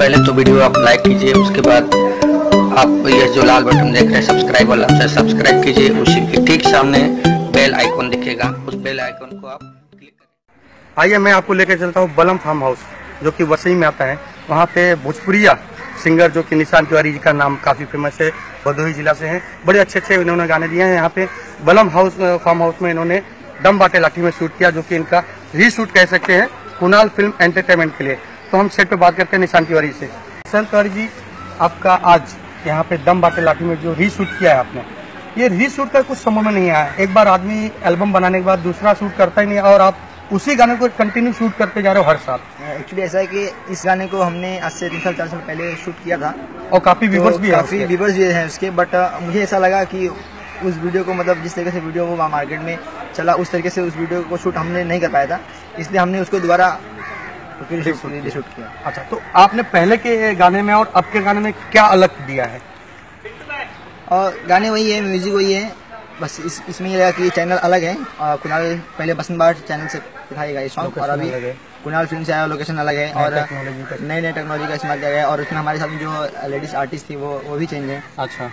पहले तो वीडियो आप लाइक कीजिए, उसके बाद आप ये जो लाल बटन देख रहे हैं सब्सक्राइब वाला, उसे सब्सक्राइब कीजिए। उसी के ठीक सामने बेल आइकॉन दिखेगा, उस बेल आइकॉन को आप क्लिक करें। आइए मैं आपको लेकर चलता हूँ बलम फार्म हाउस, जो कि वसई में आता है। वहाँ पे भोजपुरिया सिंगर जो कि निशान तिवारी जी का नाम काफ़ी फेमस है, भदोही जिला से हैं। बड़े अच्छे अच्छे इन्होंने गाने दिए हैं। यहाँ पे बलम हाउस फार्म हाउस में इन्होंने दम बाटे लाठी में शूट किया, जो कि इनका रीशूट कह सकते हैं कुणाल फिल्म एंटरटेनमेंट के लिए। तो हम सेट पे बात करते हैं निशान तिवारी से। निशान तिवारी जी, आपका आज यहाँ पे दम बाटे लाठी में जो रीशूट किया है आपने, ये रीशूट का कुछ समझ में नहीं आया। एक बार आदमी एल्बम बनाने के बाद दूसरा शूट करता ही नहीं, और आप उसी गाने को कंटिन्यू शूट करते जा रहे हो हर साल। एक्चुअली ऐसा है कि इस गाने को हमने आज से 3 साल 4 साल पहले शूट किया था, और काफी व्यूवर्स भी हैं उसके। बट मुझे ऐसा लगा कि उस वीडियो को, मतलब जिस तरीके से वीडियो वो मार्केट में चला, उस तरीके से उस वीडियो को शूट हमने नहीं कर पाया था, इसलिए हमने उसको दोबारा शूट किया। अच्छा, तो आपने पहले के गाने में और अब के गाने में क्या अलग दिया है? और गाने वही है, म्यूजिक वही है, बस इसमें ये लगा कि चैनल अलग है। कुणाल पहले बसंत बार चैनल से दिखाएगा ये सॉन्ग, और अभी कुणाल फिल्म से आया, लोकेशन अलग है और नई नई टेक्नोलॉजी का इस्तेमाल किया गया है। और उसमें हमारे साथ जो लेडीज आर्टिस्ट थी वो भी चेंज है। अच्छा,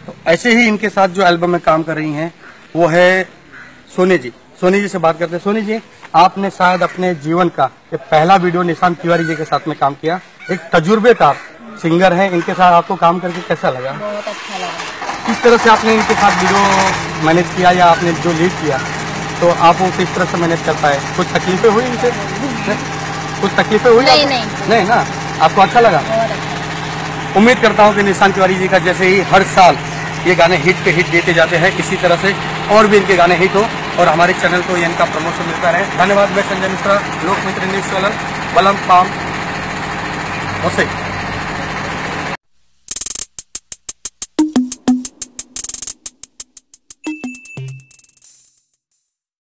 तो ऐसे ही इनके साथ जो एल्बम में काम कर रही हैं वो है सोनी जी। सोनी जी से बात करते हैं। सोनी जी, आपने शायद अपने जीवन का ये पहला वीडियो निशान तिवारी जी के साथ में काम किया। एक तजुर्बेकार सिंगर है, इनके साथ आपको काम करके कैसा लगा? बहुत अच्छा लगा। किस तरह से आपने इनके साथ वीडियो मैनेज किया, या आपने जो लीड किया तो आप वो किस तरह से मैनेज कर पाए? कुछ तकलीफें हुई इनसे? कुछ तकलीफें हुई? नहीं ना, आपको अच्छा लगा? उम्मीद करता हूँ कि निशान तिवारी जी का जैसे ही हर साल ये गाने हिट पे हिट देते जाते हैं, इसी तरह से और भी इनके गाने हिट हो और हमारे चैनल को इनका प्रमोशन मिलता रहे। धन्यवाद। मैं संजय मिश्रा, लोकमित्र न्यूज चैनल, बलम फार्म वसई।